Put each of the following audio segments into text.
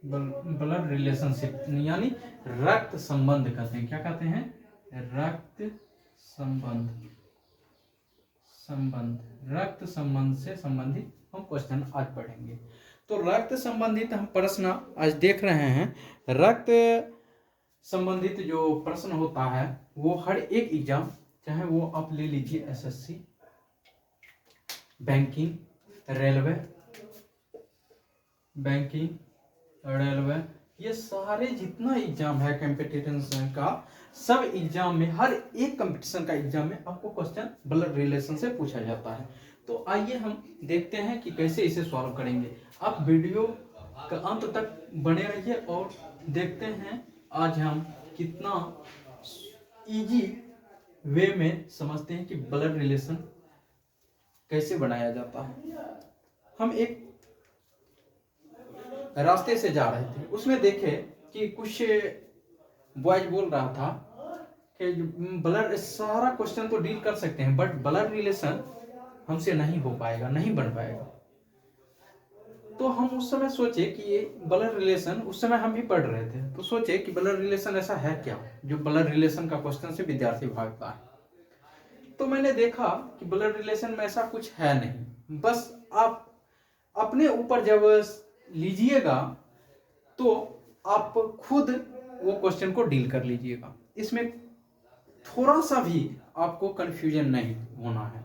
Blood relationship यानी रक्त संबंध कहते हैं। क्या कहते हैं? रक्त संबंध। रक्त संबंध से संबंधित हम क्वेश्चन आज पढ़ेंगे। तो रक्त संबंधित हम प्रश्न आज देख रहे हैं। रक्त संबंधित जो प्रश्न होता है वो हर एक एग्जाम, चाहे वो आप ले लीजिए एसएससी, बैंकिंग, रेलवे, ये सारे जितना एग्जाम है कंपटीशन का, सब एग्जाम में, हर एक कंपटीशन का एग्जाम में आपको क्वेश्चन ब्लड रिलेशन से पूछा जाता है। तो आइए हम देखते हैं कि कैसे इसे सॉल्व करेंगे। आप वीडियो का अंत तक बने रहिए और देखते हैं आज हम कितना इजी वे में समझते हैं कि ब्लड रिलेशन कैसे बनाया जाता है। हम एक रास्ते से जा रहे थे, उसमें देखे कि कुछ बॉयज बोल रहा था कि ब्लड, सारा क्वेश्चन तो डील कर सकते हैं बट ब्लड रिलेशन हमसे नहीं हो पाएगा, नहीं बन पाएगा। तो हम उस समय सोचे कि ये ब्लड रिलेशन, उस समय हम भी पढ़ रहे थे, तो सोचे कि ब्लड रिलेशन ऐसा है क्या जो ब्लड रिलेशन का क्वेश्चन से विद्यार्थी भागता है। तो मैंने देखा कि ब्लड रिलेशन में ऐसा कुछ है नहीं। बस आप अपने ऊपर जब लीजिएगा तो आप खुद वो क्वेश्चन को डील कर लीजिएगा। इसमें थोड़ा सा भी आपको कंफ्यूजन नहीं होना है।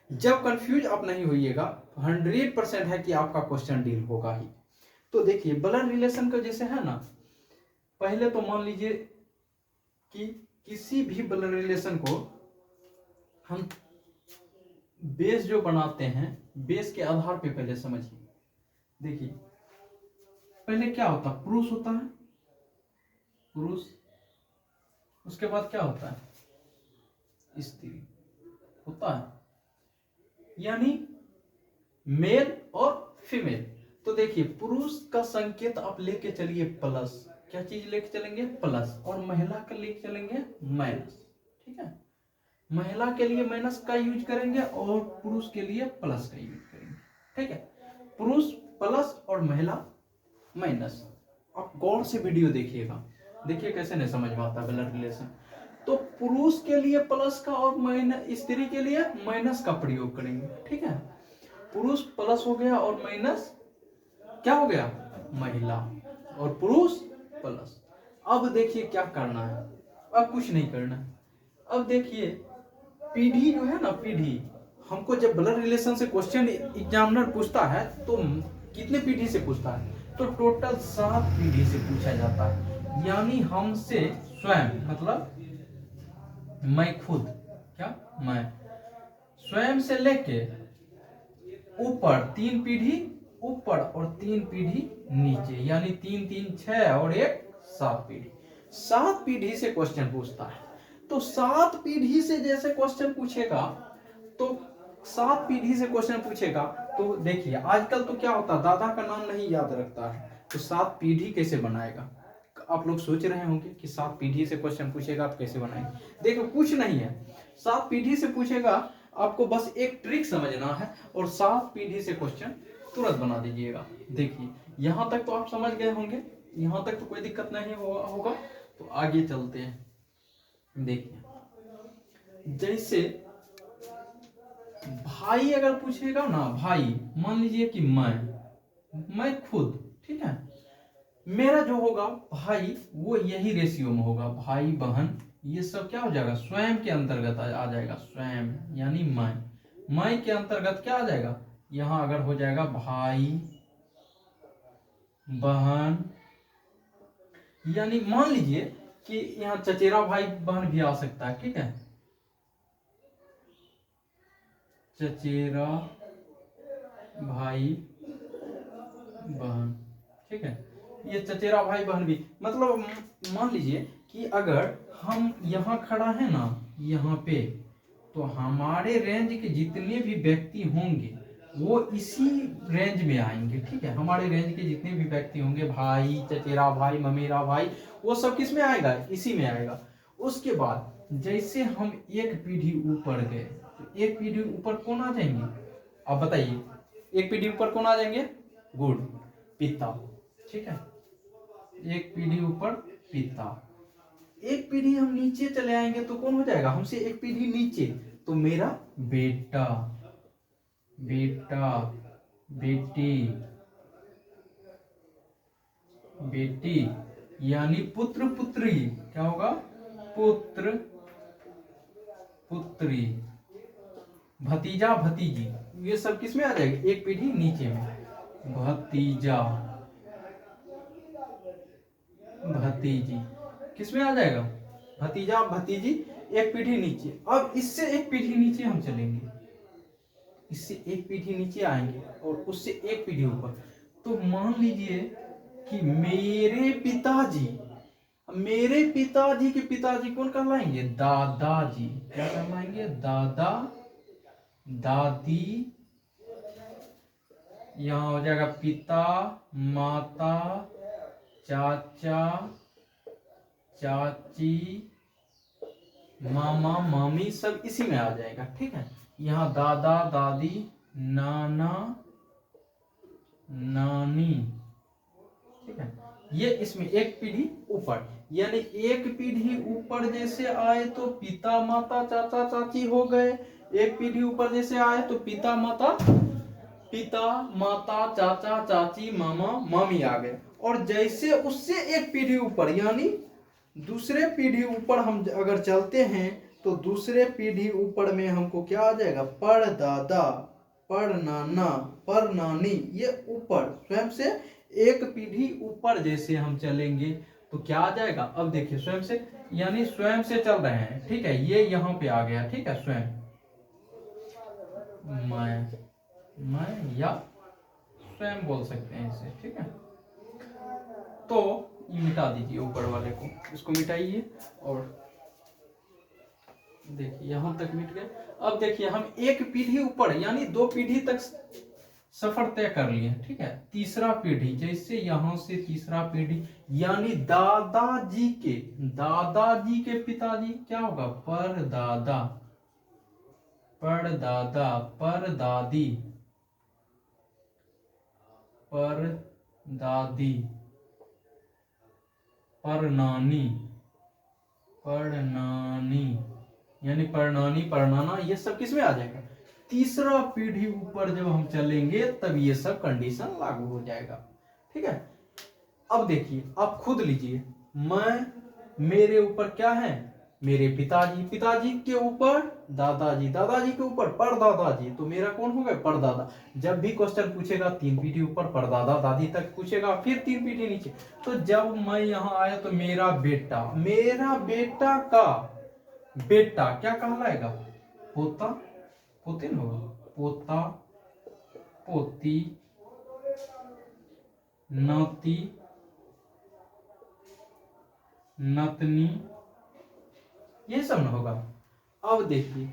जब कंफ्यूज आप नहीं होइएगा तो 100% है कि आपका क्वेश्चन डील होगा ही। तो देखिए ब्लड रिलेशन का जैसे है ना, पहले तो मान लीजिए कि किसी भी ब्लड रिलेशन को हम बेस जो बनाते हैं, बेस के आधार पे पहले समझिए। देखिए पहले क्या होता है? पुरुष होता है, पुरुष। उसके बाद क्या होता है? स्त्री होता है, यानी मेल और फीमेल। तो देखिए पुरुष का संकेत आप लेके चलिए प्लस, क्या चीज लेके चलेंगे? प्लस। और महिला का लेके चलेंगे माइनस। ठीक है, महिला के लिए माइनस का यूज करेंगे और पुरुष के लिए प्लस का यूज करेंगे। ठीक है, पुरुष प्लस और महिला माइनस। आप गौर से वीडियो देखिएगा, देखिए कैसे नहीं समझ में आता ब्लड रिलेशन। तो पुरुष के लिए प्लस का और माइनस, स्त्री के लिए माइनस का प्रयोग करेंगे। ठीक है, पुरुष प्लस हो गया और माइनस क्या हो गया? महिला। और पुरुष प्लस। अब देखिए क्या करना है, अब कुछ नहीं करना है। अब देखिए पीढ़ी जो है ना, पीढ़ी, हमको जब ब्लड रिलेशन से क्वेश्चन एग्जामिनर पूछता है तो कितने पीढ़ी से पूछता है? तो टोटल 7 पीढ़ी से पूछा जाता है। यानी हमसे स्वयं, मतलब मैं खुद, क्या मैं स्वयं से लेके ऊपर 3 पीढ़ी ऊपर और 3 पीढ़ी नीचे, यानी 3 3 6 और 1 7 पीढ़ी। 7 पीढ़ी से क्वेश्चन पूछता है। तो 7 पीढ़ी से जैसे क्वेश्चन पूछेगा, तो 7 पीढ़ी से क्वेश्चन पूछेगा तो देखिए आजकल तो क्या होता है, दादा का नाम नहीं याद रखता है, तो 7 पीढ़ी कैसे बनाएगा? आप लोग सोच रहे होंगे कि 7 पीढ़ी से क्वेश्चन पूछेगा तो कैसे बनाएंगे। देखो कुछ नहीं है, 7 पीढ़ी से पूछेगा, आपको बस एक ट्रिक समझना है और 7 पीढ़ी से क्वेश्चन तुरंत बना दीजिएगा। देखिए यहां तक तो आप समझ गए होंगे, यहां तक तो कोई दिक्कत नहीं होगा। तो आगे चलते हैं। देखिए जैसे भाई अगर पूछेगा ना, भाई मान लीजिए कि मैं खुद, ठीक है, मेरा जो होगा भाई वो यही रेशियो में होगा, भाई बहन ये सब क्या हो जाएगा? स्वयं के अंतर्गत आ जाएगा। स्वयं यानी मैं के अंतर्गत क्या आ जाएगा? यहां अगर हो जाएगा भाई बहन, यानी मान लीजिए कि यहाँ चचेरा भाई बहन भी आ सकता है। ठीक है, चचेरा भाई बहन। ठीक है, ये चचेरा भाई बहन भी, मतलब मान लीजिए कि अगर हम यहाँ खड़ा है ना, यहाँ पे, तो हमारे रेंज के जितने भी व्यक्ति होंगे वो इसी रेंज में आएंगे। ठीक है, हमारे रेंज के जितने भी व्यक्ति होंगे, भाई, चचेरा भाई, ममेरा भाई, वो सब किस में आएगा? इसी में आएगा। उसके बाद जैसे हम एक पीढ़ी ऊपर गए, तो एक पीढ़ी ऊपर कौन आ जाएंगे? आप बताइए, एक पीढ़ी ऊपर कौन आ जाएंगे? गुड़, पिता। ठीक है, एक पीढ़ी ऊपर पिता। एक पीढ़ी हम नीचे चले आएंगे तो कौन हो जाएगा, हमसे एक पीढ़ी नीचे, तो मेरा बेटा, बेटा, बेटी, बेटी, यानी पुत्र पुत्री, क्या होगा, पुत्र पुत्री, भतीजा भतीजी, ये सब किस में आ जाएगा, एक पीढ़ी नीचे में, भतीजा भतीजी किस में आ जाएगा, भतीजा भतीजी, एक पीढ़ी नीचे। अब इससे एक पीढ़ी नीचे हम चलेंगे, इससे एक पीढ़ी नीचे आएंगे और उससे एक पीढ़ी ऊपर, तो मान लीजिए कि मेरे पिताजी, मेरे पिताजी के पिताजी कौन कहलाएंगे, दादाजी, क्या कहलाएंगे, दादा दादी, यहाँ हो जाएगा पिता माता चाचा चाची मामा मामी, सब इसी में आ जाएगा। ठीक है, यहाँ दादा दादी नाना नानी। ठीक है, ये इसमें एक पीढ़ी ऊपर, यानी एक पीढ़ी ऊपर जैसे आए तो पिता माता चाचा चाची हो गए, एक पीढ़ी ऊपर जैसे आए तो पिता माता चाचा चाची मामा मामी आ गए। और जैसे उससे एक पीढ़ी ऊपर, यानी दूसरे पीढ़ी ऊपर हम अगर चलते हैं तो दूसरे पीढ़ी ऊपर में हमको क्या आ जाएगा, परदादा परनाना परनानी, ये ऊपर स्वयं से एक पीढ़ी ऊपर जैसे हम चलेंगे तो क्या आ जाएगा, अब देखिए स्वयं से, यानी स्वयं से चल रहे हैं। ठीक है, ये यहाँ पे आ गया। ठीक है, स्वयं, मैं या स्वयं बोल सकते हैं इसे। ठीक है, तो ये मिटा दीजिए ऊपर वाले को, इसको मिटाइए और देखिए यहां तक मिट गए। अब देखिए हम एक पीढ़ी ऊपर यानी दो पीढ़ी तक सफर तय कर लिए। ठीक है, तीसरा पीढ़ी, जैसे यहां से तीसरा पीढ़ी यानी दादाजी के पिताजी क्या होगा, परदादा परदादा परदादी परदादी परनानी परनानी, यानी परनानी परनाना, ये सब किस में आ जाएगा, तीसरा पीढ़ी ऊपर जब हम चलेंगे तब ये सब कंडीशन लागू हो जाएगा। ठीक है, अब देखिए आप खुद लीजिए, मैं, मेरे ऊपर क्या है, मेरे पिताजी, पिताजी के ऊपर दादाजी, दादाजी के ऊपर परदादाजी, तो मेरा कौन हो गया, परदादा। जब भी क्वेश्चन पूछेगा तीन पीढ़ी ऊपर परदादा दादी तक पूछेगा, फिर तीन पीढ़ी नीचे। तो जब मैं यहाँ आया तो मेरा बेटा का बेटा क्या कहलाएगा, पोता पोते होगा, पोता पोती नाती नतनी, ये सब ना होगा। अब देखिए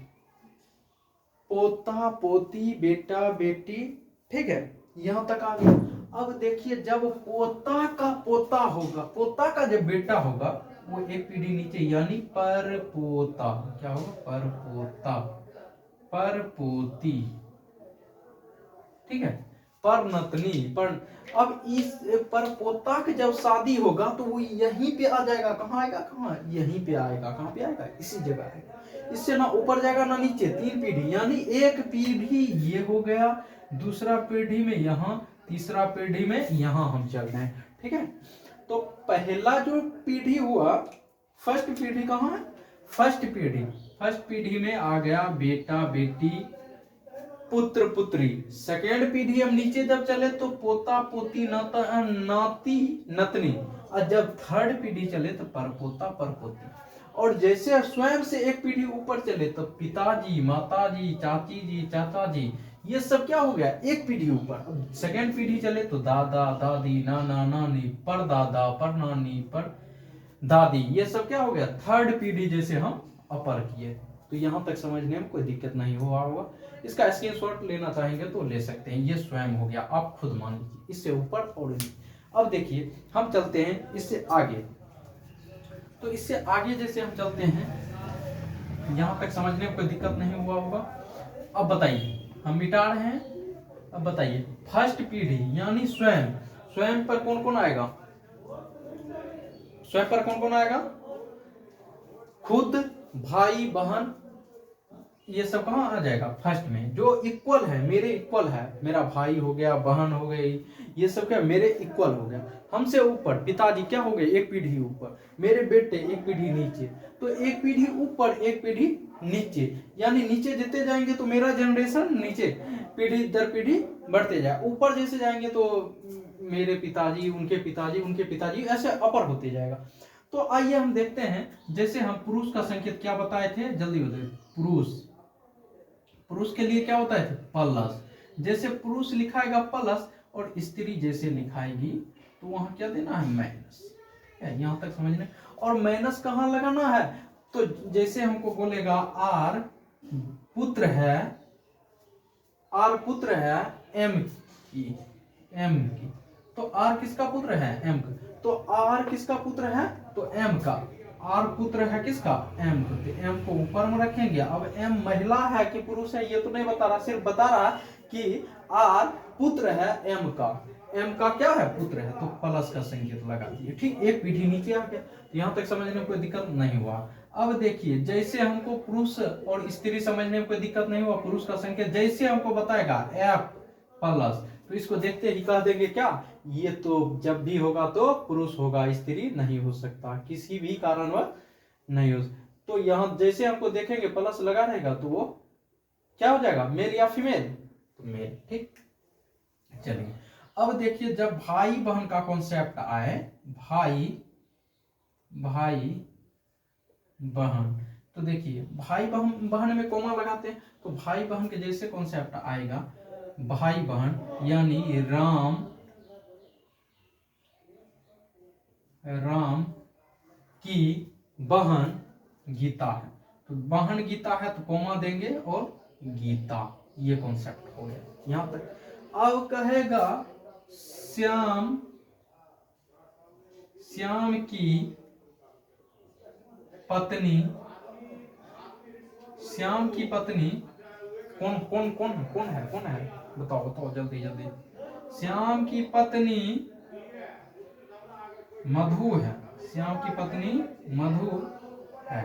पोता पोती बेटा बेटी, ठीक है, यहां तक आ गया। अब देखिए जब पोता का पोता होगा, पोता का जब बेटा होगा वो एक पीढ़ी नीचे, यानी पर पोता, क्या होगा, पर पोता पर पोती। ठीक है, पर नतनी पर। अब इस पर पोता की जब शादी होगा तो वो यहीं पे आ जाएगा, कहाँ आएगा, कहाँ, यहीं पे आएगा, कहाँ पे आएगा, इसी जगह आएगा। इससे ना ऊपर जाएगा ना नीचे, तीन पीढ़ी, यानी एक पीढ़ी ये हो गया, दूसरा पीढ़ी में यहाँ, तीसरा पीढ़ी में यहाँ हम चल रहे हैं। ठीक है, तो पहला जो पीढ़ी हुआ, फर्स्ट पीढ़ी कहाँ है, फर्स्ट पीढ़ी में आ गया बेटा बेटी पुत्र पुत्री। सेकेंड पीढ़ी हम नीचे जब चले तो पोता पोती नाती नतनी, और जब थर्ड पीढ़ी चले तो परपोता परपोती। और जैसे स्वयं से एक पीढ़ी ऊपर चले तो पिताजी माताजी चाची जी चाचा जी, ये सब क्या हो गया, एक पीढ़ी ऊपर। सेकेंड पीढ़ी चले तो दादा दादी नाना नानी परदादा परनानी पर दादी, ये सब क्या हो गया, थर्ड पीढ़ी जैसे हम अपर किए। तो यहां तक समझने में कोई दिक्कत नहीं हुआ होगा। इसका स्क्रीनशॉट लेना चाहेंगे तो ले सकते हैं। ये स्वयं हो गया, आप खुद मान लीजिए, इससे ऊपर और नीचे। अब देखिए हम चलते हैं इससे आगे, तो इससे आगे जैसे हम चलते हैं, यहां तक समझने में कोई दिक्कत नहीं हुआ होगा। अब बताइए हम मिटा रहे हैं, अब बताइए फर्स्ट पीढ़ी यानी स्वयं, स्वयं पर कौन कौन आएगा, स्वैप पर कौन कौन आएगा? खुद, भाई, बहन, ये सब कहाँ आ जाएगा? फर्स्ट में। जो इक्वल है, मेरे इक्वल है, मेरा भाई हो गया, बहन हो गई, ये सब क्या मेरे इक्वल हो गया। हमसे ऊपर पिताजी क्या हो गए? एक पीढ़ी ऊपर। मेरे बेटे एक पीढ़ी नीचे। तो एक पीढ़ी ऊपर, एक पीढ़ी नीचे, यानी नीचे जितने जाएंगे तो मेरा जनरेशन नीचे, पीढ़ी दर पीढ़ी बढ़ते जाए। ऊपर जैसे जाएंगे तो मेरे पिताजी, उनके पिताजी, उनके पिताजी, ऐसे अपर होते जाएगा। तो आइए हम देखते हैं। जैसे हम पुरुष का संकेत क्या बताए थे, जल्दी बताइए। पुरुष के लिए क्या होता है? प्लस। जैसे पुरुष लिखाएगा प्लस और स्त्री जैसे लिखाएगी तो वहां क्या देना है? माइनस। यहां तक समझने। और माइनस कहां लगाना है? तो जैसे हमको बोलेगा आर पुत्र है, आर पुत्र है एम की, तो आर किसका पुत्र है? एम का। तो आर किसका पुत्र है? तो एम का। आर पुत्र है किसका? एम का। तो एम को ऊपर में रखेंगे। अब एम महिला है कि पुरुष है ये तो नहीं बता रहा, सिर्फ बता रहा कि आर पुत्र है एम का। एम का क्या है? पुत्र है। तो प्लस का संकेत लगा दिए। ठीक, एक पीढ़ी नीचे आ गया। तो यहां तक समझने में कोई दिक्कत नहीं हुआ। अब देखिए, जैसे हमको पुरुष और स्त्री समझने में कोई दिक्कत नहीं हुआ, पुरुष का संकेत जैसे हमको बताएगा एफ प्लस, तो इसको देखते ही कह देंगे क्या? ये तो जब भी होगा तो पुरुष होगा, स्त्री नहीं हो सकता, किसी भी कारणवश नहीं हो। तो यहां जैसे हमको देखेंगे प्लस लगा रहेगा तो वो क्या हो जाएगा? मेल या फीमेल? तो मेल। ठीक, चलिए अब देखिए, जब भाई बहन का कॉन्सेप्ट आए, भाई बहन, तो देखिए भाई बहन में कोमा लगाते हैं। तो भाई बहन के जैसे कॉन्सेप्ट आएगा, भाई बहन यानी राम की बहन गीता है। तो बहन गीता है तो कोमा देंगे और गीता, ये कॉन्सेप्ट हो गया यहां तक। अब कहेगा श्याम की पत्नी, श्याम की पत्नी कौन कौन कौन कौन है? कौन है? बताओ बताओ जल्दी जल्दी। श्याम की पत्नी मधु है। श्याम की पत्नी मधु है।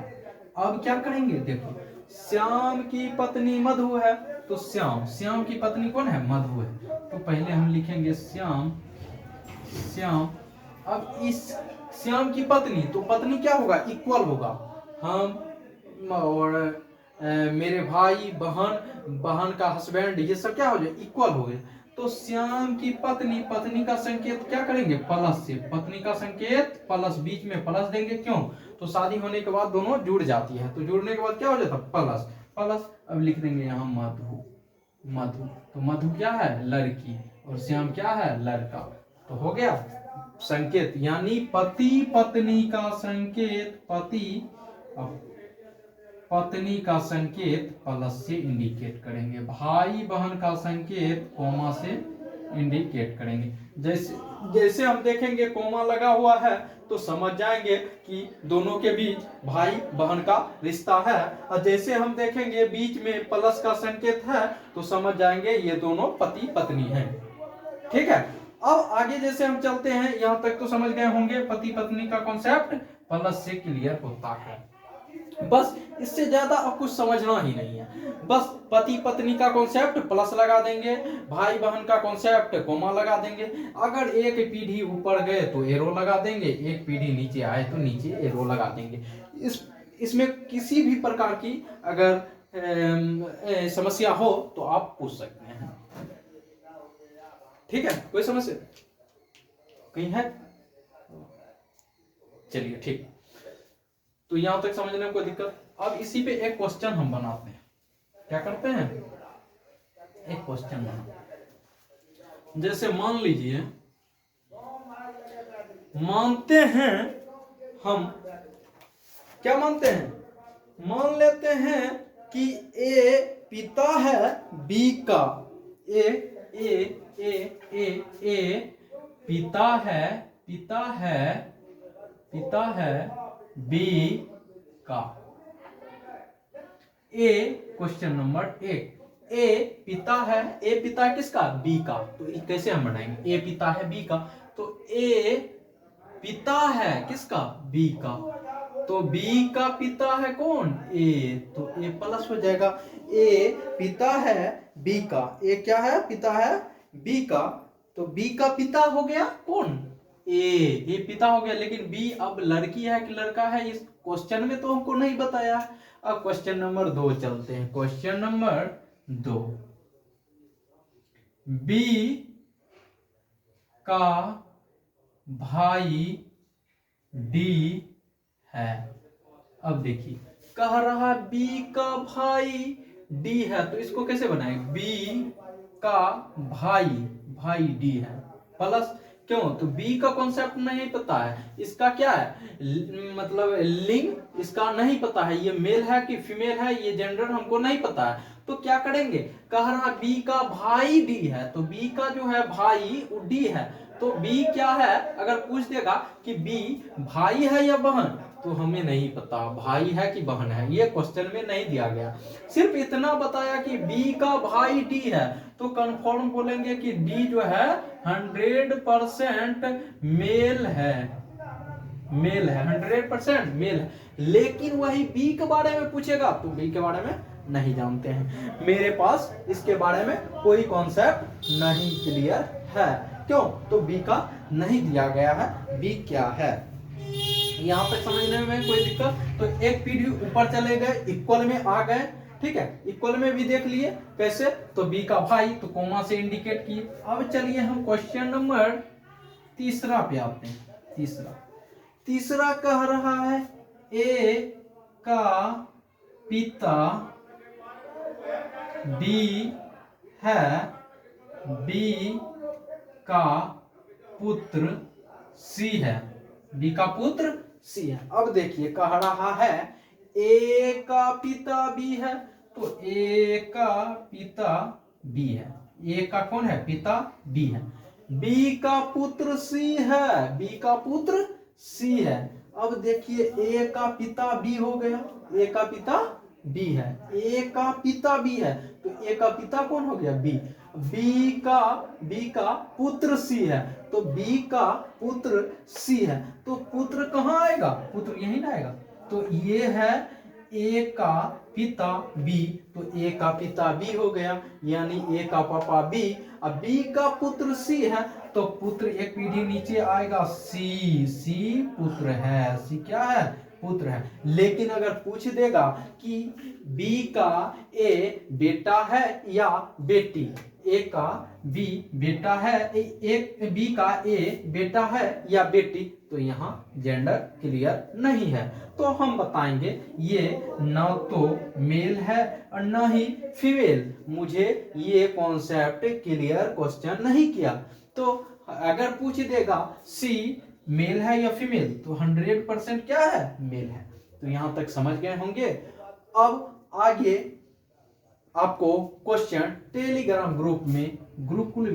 अब क्या करेंगे? देखो, श्याम की पत्नी मधु है तो श्याम की पत्नी कौन है? मधु है। तो पहले हम लिखेंगे श्याम। अब इस श्याम की पत्नी, तो पत्नी क्या होगा? इक्वल होगा। हम और मेरे भाई, बहन का हस्बैंड, ये सब क्या हो जाए? इक्वल हो गए। तो श्याम की पत्नी का संकेत क्या करेंगे? प्लस से। पत्नी का संकेत प्लस, बीच में प्लस देंगे। क्यों? तो शादी होने के बाद दोनों जुड़ जाती है, तो जुड़ने के बाद क्या हो जाता? प्लस। अब लिख देंगे यहाँ मधु। तो मधु क्या है? लड़की, और श्याम क्या है? लड़का। तो हो गया संकेत, यानी पति पत्नी का संकेत, पत्नी का संकेत प्लस से इंडिकेट करेंगे, भाई बहन का संकेत कोमा से इंडिकेट करेंगे। जैसे हम देखेंगे कोमा लगा हुआ है तो समझ जाएंगे कि दोनों के बीच भाई बहन का रिश्ता है, और जैसे हम देखेंगे बीच में प्लस का संकेत है तो समझ जाएंगे ये दोनों पति पत्नी हैं। ठीक है, अब आगे जैसे हम चलते हैं, यहां तक तो समझ गए होंगे पति पत्नी का कॉन्सेप्ट प्लस से क्लियर होता है। बस इससे ज्यादा अब कुछ समझना ही नहीं है। बस पति पत्नी का कॉन्सेप्ट प्लस लगा देंगे, भाई बहन का कॉन्सेप्ट कोमा लगा देंगे। अगर एक पीढ़ी ऊपर गए तो एरो लगा देंगे, एक पीढ़ी नीचे आए तो नीचे एरो लगा देंगे। इसमें किसी भी प्रकार की अगर समस्या हो तो आप पूछ सकते हैं। ठीक है, कोई समस्या कहीं है? चलिए ठीक, तो यहां तक समझने में कोई दिक्कत? अब इसी पे एक क्वेश्चन हम बनाते हैं। क्या करते हैं? एक क्वेश्चन बनाते। जैसे मान लीजिए, मानते हैं हम, क्या मानते हैं? मान लेते हैं कि ए पिता है बी का। ए पिता है बी का। ए क्वेश्चन नंबर 1, ए पिता है, ए पिता है किसका? बी का। तो कैसे हम बनाएंगे? ए पिता है बी का, तो ए पिता है किसका, बी का, तो बी का पिता है कौन, ए, तो ए प्लस हो जाएगा। ए पिता है बी का, ए क्या है, पिता है बी का, तो बी का पिता हो गया कौन, ए पिता हो गया। लेकिन बी अब लड़की है कि लड़का है इस क्वेश्चन में तो हमको नहीं बताया। अब क्वेश्चन नंबर 2 चलते हैं। क्वेश्चन नंबर 2, बी का भाई डी है। अब देखिए कह रहा बी का भाई डी है, तो इसको कैसे बनाए, बी का भाई डी है प्लस, क्यों, तो बी का कॉन्सेप्ट नहीं पता है, इसका क्या है मतलब लिंग इसका नहीं पता है, ये मेल है कि फीमेल है, ये जेंडर हमको नहीं पता है। तो क्या करेंगे, कह रहा बी का भाई डी है, तो बी का जो है भाई वो डी है, तो बी क्या है, अगर पूछ देगा कि बी भाई है या बहन, तो हमें नहीं पता भाई है कि बहन है, ये क्वेश्चन में नहीं दिया गया। सिर्फ इतना बताया कि बी का भाई डी है, तो कंफर्म बोलेंगे कि डी जो है 100% मेल है, 100% मेल है। लेकिन वही बी के बारे में पूछेगा तो बी के बारे में नहीं जानते हैं, मेरे पास इसके बारे में कोई कॉन्सेप्ट नहीं क्लियर है, क्यों, तो बी का नहीं दिया गया है, बी क्या है। यहाँ पे समझने में कोई दिक्कत, तो एक पीढ़ी ऊपर चले गए, इक्वल में आ गए, ठीक है, इक्वल में भी देख लिए कैसे, तो बी का भाई तो कोमा से इंडिकेट किए। अब चलिए हम क्वेश्चन नंबर 3 पे आते हैं। तीसरा कह रहा है ए का पिता बी है, बी का पुत्र सी है, बी का पुत्र सी है। अब देखिए कह रहा है ए का पिता बी है, तो ए का पिता बी है, ए का कौन है, पिता बी है, बी का पुत्र सी है, बी का पुत्र सी है। अब देखिए ए का पिता बी हो गया, ए का पिता बी है, ए का पिता बी है, तो ए का पिता कौन हो गया, बी, बी का पुत्र सी है, तो बी का पुत्र सी है, तो पुत्र कहाँ आएगा, पुत्र यही ना आएगा, तो ये है ए का पिता बी, तो ए का पिता बी हो गया, यानी ए का पापा बी, अब बी का पुत्र सी है, तो पुत्र एक पीढ़ी नीचे आएगा सी पुत्र है, सी क्या है, पुत्र है। लेकिन अगर पूछ देगा कि बी का ए बेटा है या बेटी, ए का बी बेटा है, एक बी का ए बेटा है या बेटी, तो यहाँ जेंडर क्लियर नहीं है, तो हम बताएंगे ये न तो मेल है और न ही फीमेल। मुझे ये कॉन्सेप्ट क्लियर क्वेश्चन नहीं किया, तो अगर पूछ देगा सी मेल है या फीमेल, तो 100% क्या है, मेल है। तो यहां तक समझ गए होंगे। अब आगे आपको क्वेश्चन टेलीग्राम ग्रुप में गुरुकुल